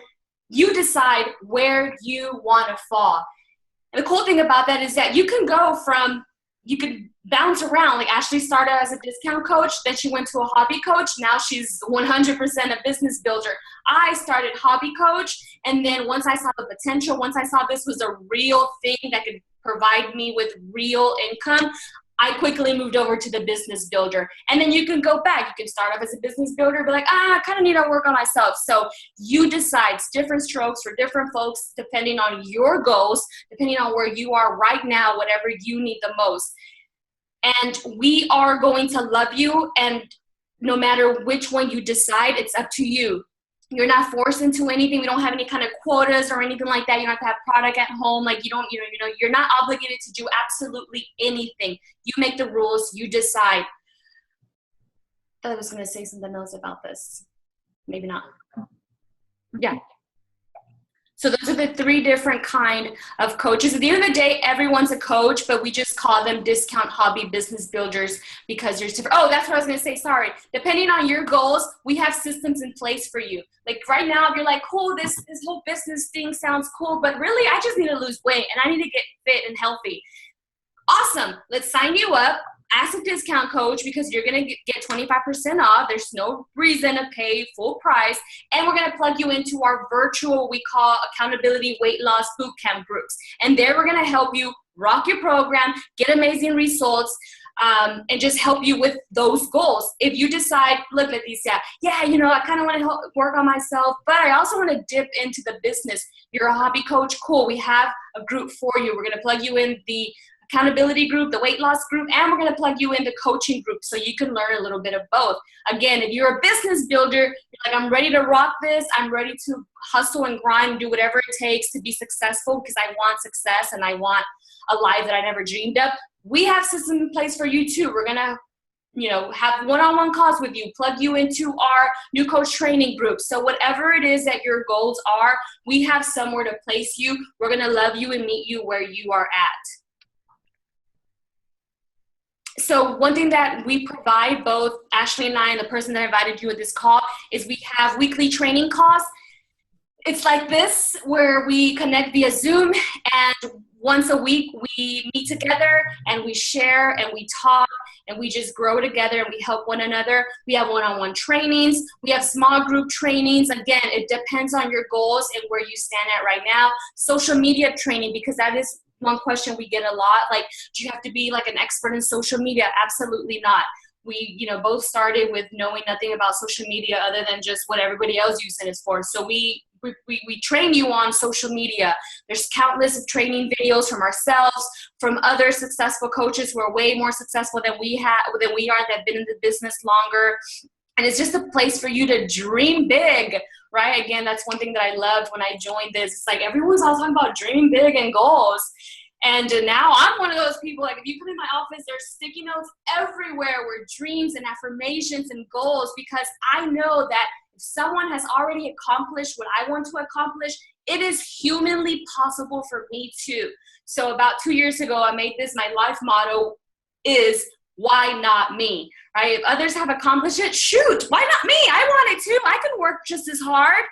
[SPEAKER 1] you decide where you want to fall. And the cool thing about that is that you can bounce around. Like Ashley started as a discount coach, then she went to a hobby coach. Now she's 100% a business builder. I started hobby coach, and then once I saw the potential, once I saw this was a real thing that could provide me with real income, I quickly moved over to the business builder. And then you can go back. You can start off as a business builder, be like, I kind of need to work on myself. So you decide. It's different strokes for different folks, depending on your goals, depending on where you are right now, whatever you need the most. And we are going to love you. And no matter which one you decide, it's up to you. You're not forced into anything. We don't have any kind of quotas or anything like that. You don't have to have product at home. Like you're not obligated to do absolutely anything. You make the rules. You decide. I thought I was going to say something else about this. Maybe not. Yeah. So those are the three different kind of coaches. At the end of the day, everyone's a coach, but we just call them discount hobby business builders because there's different. Oh, that's what I was going to say. Sorry. Depending on your goals, we have systems in place for you. Like right now, if you're like, cool, this whole business thing sounds cool, but really, I just need to lose weight and I need to get fit and healthy. Awesome. Let's sign you up as a discount coach because you're going to get 25% off. There's no reason to pay full price. And we're going to plug you into our virtual, we call accountability weight loss bootcamp groups. And there we're going to help you rock your program, get amazing results, and just help you with those goals. If you decide, look, Leticia, I kind of want to work on myself, but I also want to dip into the business. You're a hobby coach. Cool. We have a group for you. We're going to plug you in the accountability group, the weight loss group, and we're going to plug you in the coaching group so you can learn a little bit of both. Again, if you're a business builder, you're like, I'm ready to rock this. I'm ready to hustle and grind and do whatever it takes to be successful because I want success and I want a life that I never dreamed of. We have systems in place for you too. We're going to have one-on-one calls with you, plug you into our new coach training group. So whatever it is that your goals are, we have somewhere to place you. We're going to love you and meet you where you are at. So one thing that we provide, both Ashley and I and the person that invited you at this call, is we have weekly training calls. It's like this, where we connect via Zoom, and once a week we meet together and we share and we talk and we just grow together and we help one another. We have one-on-one trainings. We have small group trainings. Again, it depends on your goals and where you stand at right now. Social media training, because that is one question we get a lot. Like, do you have to be like an expert in social media? Absolutely not. We, both started with knowing nothing about social media other than just what everybody else uses it for. So we train you on social media. There's countless of training videos from ourselves, from other successful coaches who are way more successful than we are, that have been in the business longer. And it's just a place for you to dream big, right? Again, that's one thing that I loved when I joined this. It's like everyone's all talking about dreaming big and goals. And now I'm one of those people, like if you come in my office, there's sticky notes everywhere with dreams and affirmations and goals, because I know that if someone has already accomplished what I want to accomplish, it is humanly possible for me too. So about 2 years ago, I made this my life motto is, why not me, right? If others have accomplished it, shoot, why not me? I want it too. I can work just as hard.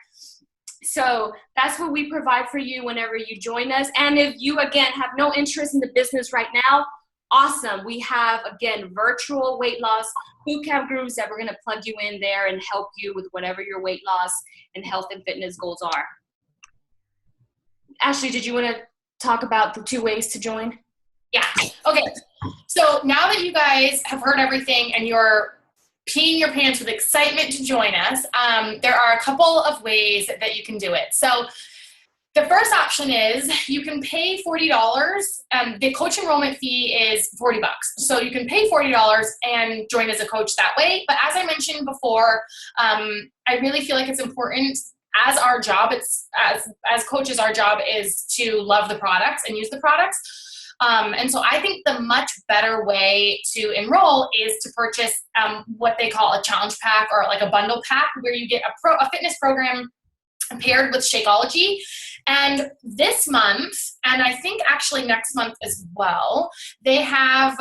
[SPEAKER 1] So that's what we provide for you whenever you join us. And if you, again, have no interest in the business right now, awesome. We have, again, virtual weight loss bootcamp groups that we're going to plug you in there and help you with whatever your weight loss and health and fitness goals are. Ashley, did you want to talk about the 2 ways to join?
[SPEAKER 2] Yeah. Okay. So now that you guys have heard everything and you're peeing your pants with excitement to join us, there are a couple of ways that you can do it. So the first option is you can pay $40. The coach enrollment fee is $40. So you can pay $40 and join as a coach that way. But as I mentioned before, I really feel like it's important as our job, as coaches, our job is to love the products and use the products. And so I think the much better way to enroll is to purchase what they call a challenge pack, or like a bundle pack, where you get a fitness program paired with Shakeology. And this month, and I think actually next month as well, they have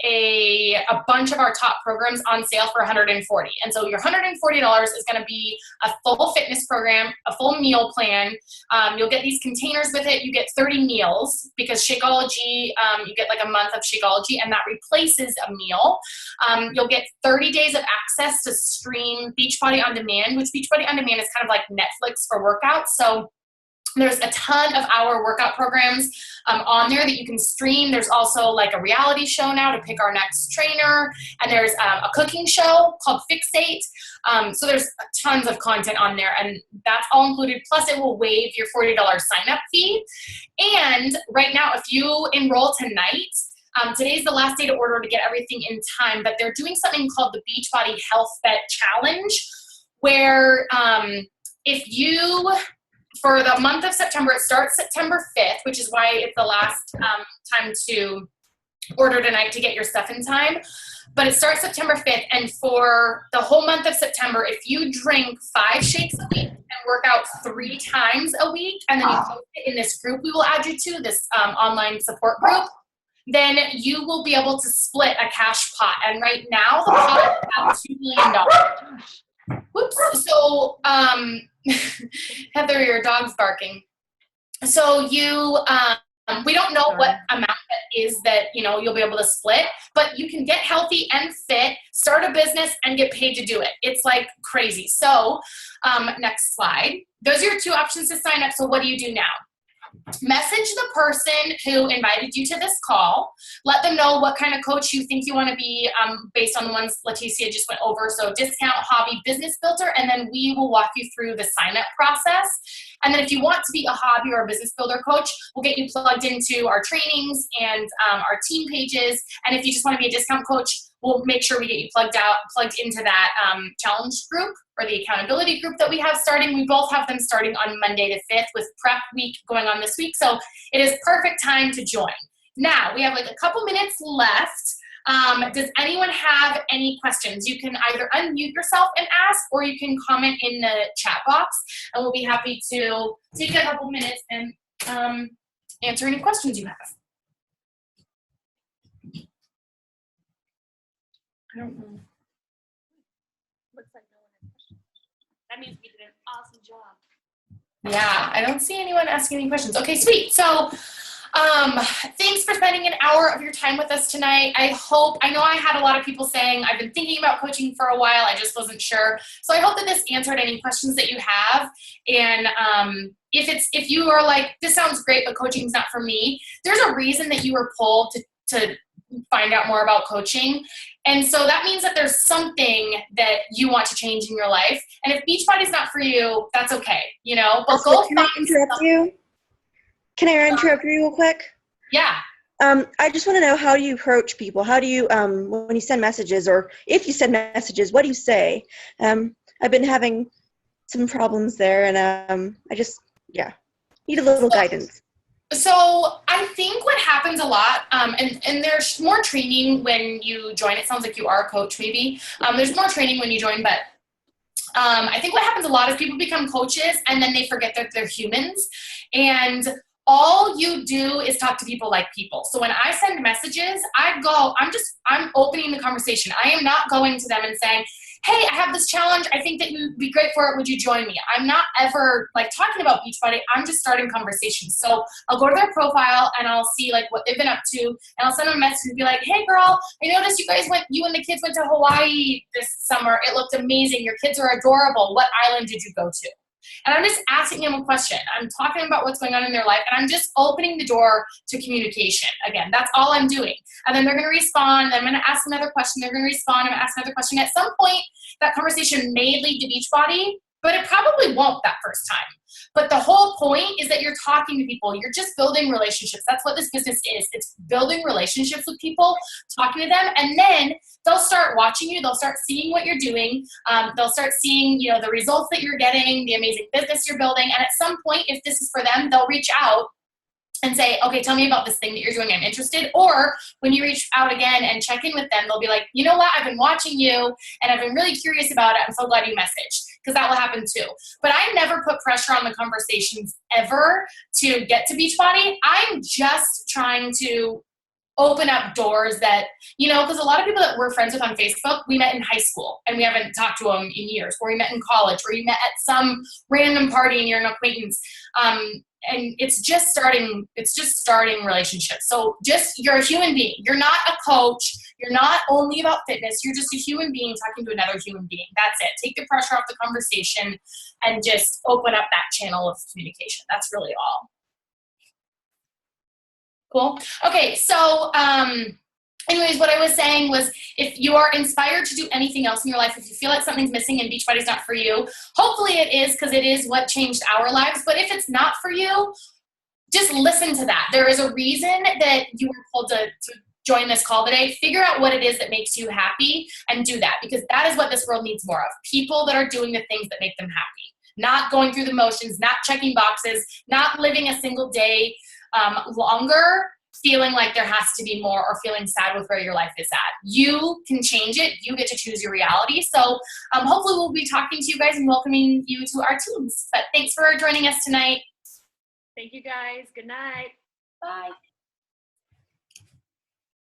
[SPEAKER 2] a bunch of our top programs on sale for $140. And so your $140 is going to be a full fitness program, a full meal plan. You'll get these containers with it. You get 30 meals, because Shakeology, you get like a month of Shakeology, and that replaces a meal. You'll get 30 days of access to stream Beachbody On Demand, which Beachbody On Demand is kind of like Netflix for workouts. So there's a ton of our workout programs on there that you can stream. There's also like a reality show now to pick our next trainer. And there's a cooking show called Fixate. So there's tons of content on there, and that's all included. Plus it will waive your $40 sign-up fee. And right now, if you enroll tonight, today's the last day to order to get everything in time, but they're doing something called the Beachbody Health Bet Challenge, where if you... For the month of September, it starts September 5th, which is why it's the last time to order tonight to get your stuff in time. But it starts September 5th, and for the whole month of September, if you drink 5 shakes a week and work out 3 times a week, and then you post it in this group we will add you to, this online support group, then you will be able to split a cash pot. And right now, the pot is about $2 million. Whoops. So, Heather, your dog's barking. So we don't know what amount that is that, you'll be able to split, but you can get healthy and fit, start a business, and get paid to do it. It's like crazy. So, next slide. Those are your 2 options to sign up. So what do you do now? Message the person who invited you to this call. Let them know what kind of coach you think you want to be, based on the ones Leticia just went over. So discount, hobby, business builder, and then we will walk you through the sign-up process. And then if you want to be a hobby or a business builder coach, we'll get you plugged into our trainings and our team pages. And if you just want to be a discount coach, we'll make sure we get you plugged into that challenge group, or the accountability group that we have starting. We both have them starting on Monday the 5th, with prep week going on this week. So it is perfect time to join. Now, we have like a couple minutes left. Does anyone have any questions? You can either unmute yourself and ask, or you can comment in the chat box, and we'll be happy to take a couple minutes and answer any questions you have. I don't know.
[SPEAKER 1] Looks like no one has questions. That means we did an awesome job.
[SPEAKER 2] Yeah, I don't see anyone asking any questions. Okay, sweet. So, thanks for spending an hour of your time with us tonight. I know I had a lot of people saying, I've been thinking about coaching for a while, I just wasn't sure. So I hope that this answered any questions that you have. And if you are like, this sounds great, but coaching's not for me, there's a reason that you were pulled to find out more about coaching. And so that means that there's something that you want to change in your life. And if Beachbody's not for you, that's okay, But
[SPEAKER 3] Can I interrupt you? Can I interrupt you real quick?
[SPEAKER 2] Yeah.
[SPEAKER 3] I just want to know, how do you approach people? How do you, when you send messages, or if you send messages, what do you say? I've been having some problems there, and I just, need a little guidance.
[SPEAKER 2] So I think what happens a lot, and there's more training when you join. It sounds like you are a coach, maybe. There's more training when you join, but I think what happens a lot is people become coaches and then they forget that they're humans. And all you do is talk to people like people. So when I send messages, I'm opening the conversation. I am not going to them and saying, hey, I have this challenge. I think that you'd be great for it. Would you join me? I'm not ever like talking about Beachbody. I'm just starting conversations. So I'll go to their profile and I'll see like what they've been up to. And I'll send them a message and be like, hey girl, I noticed you and the kids went to Hawaii this summer. It looked amazing. Your kids are adorable. What island did you go to? And I'm just asking them a question. I'm talking about what's going on in their life, and I'm just opening the door to communication. Again, that's all I'm doing. And then they're going to respond. I'm going to ask another question. They're going to respond. I'm going to ask another question. At some point, that conversation may lead to Beachbody, but it probably won't that first time. But the whole point is that you're talking to people. You're just building relationships. That's what this business is. It's building relationships with people, talking to them, and then they'll start watching you. They'll start seeing what you're doing. They'll start seeing, the results that you're getting, the amazing business you're building. And at some point, if this is for them, they'll reach out and say, okay, tell me about this thing that you're doing. I'm interested. Or when you reach out again and check in with them, they'll be like, you know what? I've been watching you and I've been really curious about it. I'm so glad you messaged, because that will happen too. But I never put pressure on the conversations ever to get to Beachbody. I'm just trying to open up doors that, because a lot of people that we're friends with on Facebook, we met in high school and we haven't talked to them in years, or we met in college, or you met at some random party and you're an acquaintance. And it's just starting relationships. So you're a human being. You're not a coach. You're not only about fitness. You're just a human being talking to another human being. That's it. Take the pressure off the conversation and just open up that channel of communication. That's really all. Cool. Okay. So, anyways, what I was saying was, if you are inspired to do anything else in your life, if you feel like something's missing and Beachbody's not for you, hopefully it is, because it is what changed our lives. But if it's not for you, just listen to that. There is a reason that you were told to join this call today. Figure out what it is that makes you happy and do that, because that is what this world needs more of. People that are doing the things that make them happy, not going through the motions, not checking boxes, not living a single day longer feeling like there has to be more, or feeling sad with where your life is at. You can change it. You get to choose your reality. So hopefully we'll be talking to you guys and welcoming you to our teams. But thanks for joining us tonight.
[SPEAKER 1] Thank you guys. Good night.
[SPEAKER 2] Bye.